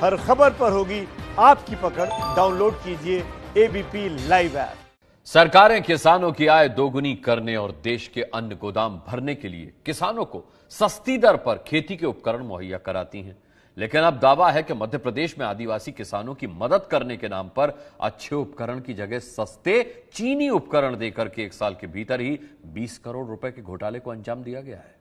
हर खबर पर होगी आपकी पकड़। डाउनलोड कीजिए एबीपी लाइव ऐप। सरकारें किसानों की आय दोगुनी करने और देश के अन्न गोदाम भरने के लिए किसानों को सस्ती दर पर खेती के उपकरण मुहैया कराती हैं। लेकिन अब दावा है कि मध्य प्रदेश में आदिवासी किसानों की मदद करने के नाम पर अच्छे उपकरण की जगह सस्ते चीनी उपकरण देकर के 1 साल के भीतर ही 20 करोड़ रुपए के घोटाले को अंजाम दिया गया है।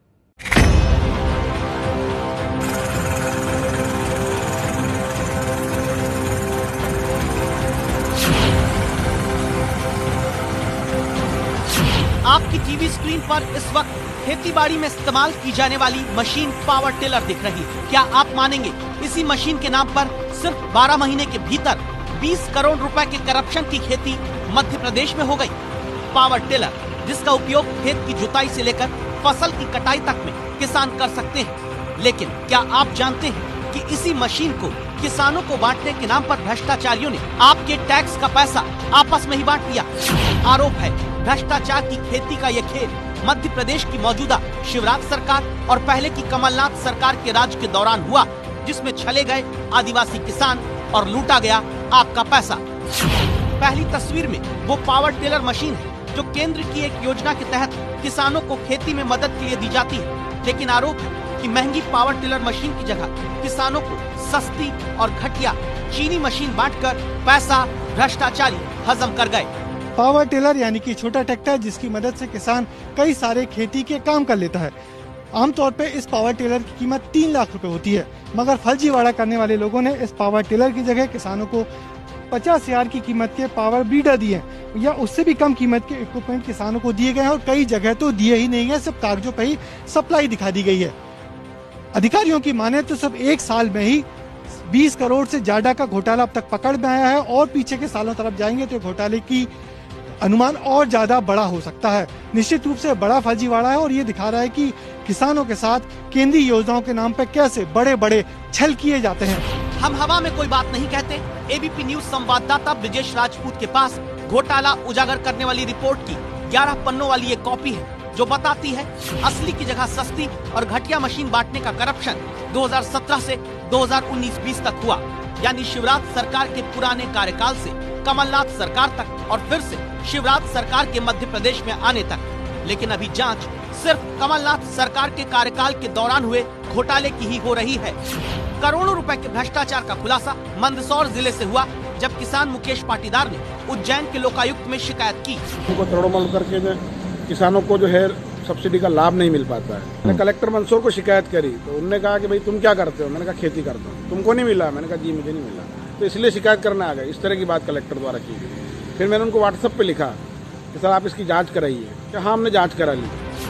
आपकी टीवी स्क्रीन पर इस वक्त खेतीबाड़ी में इस्तेमाल की जाने वाली मशीन पावर टिलर दिख रही है। क्या आप मानेंगे, इसी मशीन के नाम पर सिर्फ 12 महीने के भीतर 20 करोड़ रुपए के करप्शन की खेती मध्य प्रदेश में हो गई। पावर टिलर, जिसका उपयोग खेत की जुताई से लेकर फसल की कटाई तक में किसान कर सकते हैं। लेकिन क्या आप जानते हैं कि इसी मशीन को किसानों को बांटने के नाम पर भ्रष्टाचारियों ने आपके टैक्स का पैसा आपस में ही बांट लिया। आरोप है भ्रष्टाचार की खेती का यह खेल मध्य प्रदेश की मौजूदा शिवराज सरकार और पहले की कमलनाथ सरकार के राज के दौरान हुआ, जिसमें छले गए आदिवासी किसान और लूटा गया आपका पैसा। पहली तस्वीर में वो पावर टिलर मशीन है जो केंद्र की एक योजना के तहत किसानों को खेती में मदद के लिए दी जाती है। लेकिन आरोप है कि महंगी पावर टिलर मशीन की जगह किसानों को सस्ती और घटिया चीनी मशीन बांटकर पैसा भ्रष्टाचारी हजम कर गए। पावर टिलर यानी कि छोटा ट्रैक्टर जिसकी मदद से किसान कई सारे खेती के काम कर लेता है। आमतौर पे इस पावर टिलर की कीमत 3 लाख रुपए होती है, मगर फर्जीवाड़ा करने वाले लोगों ने इस पावर टिलर की जगह किसानों को 50,000 की कीमत के पावर बीडर दिए या उससे भी कम कीमत के इक्विपमेंट किसानों को दिए गए हैं और कई जगह तो दिए ही नहीं है, सिर्फ कागजों पर ही सप्लाई दिखा दी गई है। अधिकारियों की माने तो सिर्फ 1 साल में ही 20 करोड़ से ज्यादा का घोटाला अब तक पकड़ में आया है और पीछे के सालों तरफ जाएंगे तो घोटाले की अनुमान और ज्यादा बड़ा हो सकता है। निश्चित रूप से बड़ा फर्जीवाड़ा है और ये दिखा रहा है कि किसानों के साथ केंद्रीय योजनाओं के नाम पर कैसे बड़े बड़े छल किए जाते हैं। हम हवा में कोई बात नहीं कहते। एबीपी न्यूज संवाददाता ब्रिजेश राजपूत के पास घोटाला उजागर करने वाली रिपोर्ट की 11 पन्नों वाली एक कॉपी है जो बताती है असली की जगह सस्ती और घटिया मशीन बांटने का करप्शन 2017 से 2019-20 तक हुआ, यानी शिवराज सरकार के पुराने कार्यकाल से कमलनाथ सरकार तक और फिर से शिवराज सरकार के मध्य प्रदेश में आने तक। लेकिन अभी जांच सिर्फ कमलनाथ सरकार के कार्यकाल के दौरान हुए घोटाले की ही हो रही है। करोड़ों रुपए के भ्रष्टाचार का खुलासा मंदसौर जिले से हुआ, जब किसान मुकेश पाटीदार ने उज्जैन के लोकायुक्त में शिकायत की। तोड़मोड़ करके किसानों को जो है सब्सिडी का लाभ नहीं मिल पाता है। मैंने कलेक्टर मंदसौर को शिकायत करी तो उन्होंने कहा कि भाई तुम क्या करते हो? मैंने कहा खेती करता हूँ। तुमको नहीं मिला? मैंने कहा जी मुझे नहीं मिला, तो इसलिए शिकायत करने आ गए। इस तरह की बात कलेक्टर द्वारा की गई। फिर मैंने उनको व्हाट्सएप पे लिखा कि सर आप इसकी जांच कराइए। कि हाँ हमने जांच करा ली।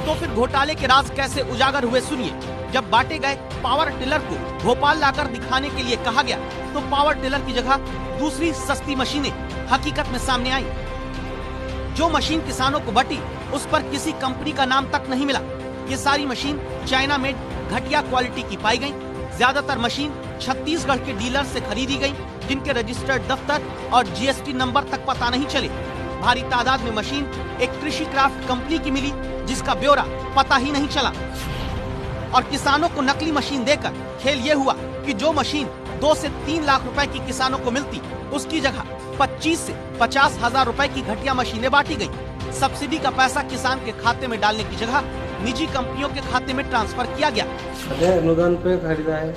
तो फिर घोटाले के राज कैसे उजागर हुए सुनिए। जब बांटे गए पावर टिलर को भोपाल लाकर दिखाने के लिए कहा गया तो पावर टिलर की जगह दूसरी सस्ती मशीनें हकीकत में सामने आई। जो मशीन किसानों को बटी उस पर किसी कंपनी का नाम तक नहीं मिला। ये सारी मशीन चाइना मेड घटिया क्वालिटी की पाई गई। ज्यादातर मशीन छत्तीसगढ़ के डीलर से खरीदी गई, जिनके रजिस्टर्ड दफ्तर और जीएसटी नंबर तक पता नहीं चले। भारी तादाद में मशीन एक कृषि क्राफ्ट कंपनी की मिली, जिसका ब्यौरा पता ही नहीं चला। और किसानों को नकली मशीन देकर खेल ये हुआ कि जो मशीन 2 से 3 लाख रुपए की किसानों को मिलती, उसकी जगह 25 से 50 हजार रुपए की घटिया मशीनें बांटी गई। सब्सिडी का पैसा किसान के खाते में डालने की जगह निजी कंपनियों के खाते में ट्रांसफर किया गया। अनुदान पे खरीदा है,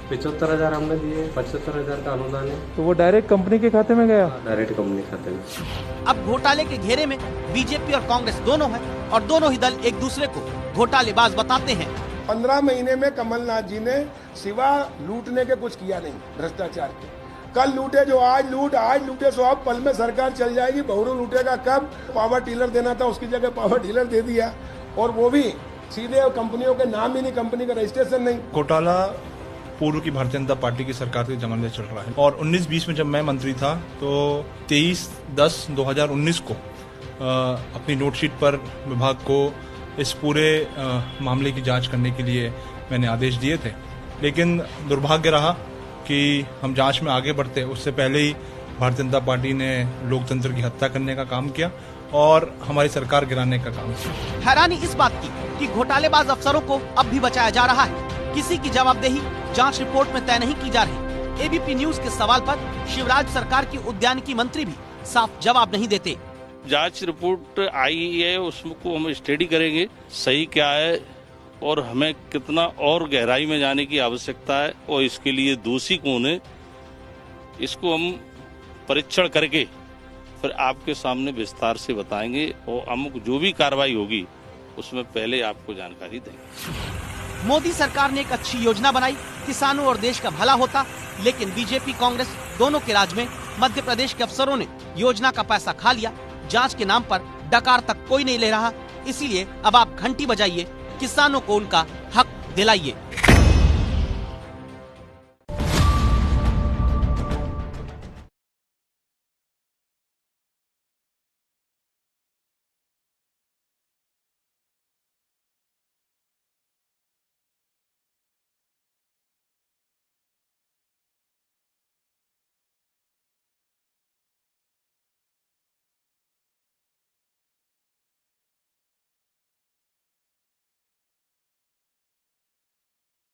75,000 हमने दिए, 75,000 का अनुदान है। तो वो डायरेक्ट कंपनी के खाते में गया? डायरेक्ट कंपनी खाते में। अब घोटाले के घेरे में बीजेपी और कांग्रेस दोनों है और दोनों ही दल एक दूसरे को घोटालेबाज बताते हैं। 15 महीने में कमलनाथ जी ने सिवा लूटने के कुछ किया नहीं। भ्रष्टाचार के कल लूटे जो आज लूटे सो अब पल में सरकार चल जाएगी। बहुरू लूटेगा कब? पावर टिलर देना था उसकी जगह पावर टिलर दे दिया, और वो भी सीधे कंपनियों के नाम ही नहीं, कंपनी का रजिस्ट्रेशन नहीं। घोटाला पूर्व की भारतीय जनता पार्टी की सरकार के जमाने में चल रहा है और 19-20 में जब मैं मंत्री था तो 23/10/2019 को अपनी नोटशीट पर विभाग को इस पूरे मामले की जांच करने के लिए मैंने आदेश दिए थे। लेकिन दुर्भाग्य रहा कि हम जांच में आगे बढ़ते उससे पहले ही भारतीय जनता पार्टी ने लोकतंत्र की हत्या करने का काम किया और हमारी सरकार गिराने का काम किया। हैरानी इस बात की कि घोटालेबाज अफसरों को अब भी बचाया जा रहा है। किसी की जवाबदेही जांच रिपोर्ट में तय नहीं की जा रही। एबीपी न्यूज के सवाल पर शिवराज सरकार की उद्यानिकी मंत्री भी साफ जवाब नहीं देते। जांच रिपोर्ट आई है, उसको हम स्टडी करेंगे सही क्या है और हमें कितना और गहराई में जाने की आवश्यकता है और इसके लिए दोषी कौन है, इसको हम परीक्षण करके फिर आपके सामने विस्तार से बताएंगे और हम जो भी कार्रवाई होगी उसमें पहले आपको जानकारी देंगे। मोदी सरकार ने एक अच्छी योजना बनाई, किसानों और देश का भला होता, लेकिन बीजेपी कांग्रेस दोनों के राज में मध्य प्रदेश के अफसरों ने योजना का पैसा खा लिया। जांच के नाम पर डकार तक कोई नहीं ले रहा, इसीलिए अब आप घंटी बजाइए, किसानों को उनका हक दिलाइए।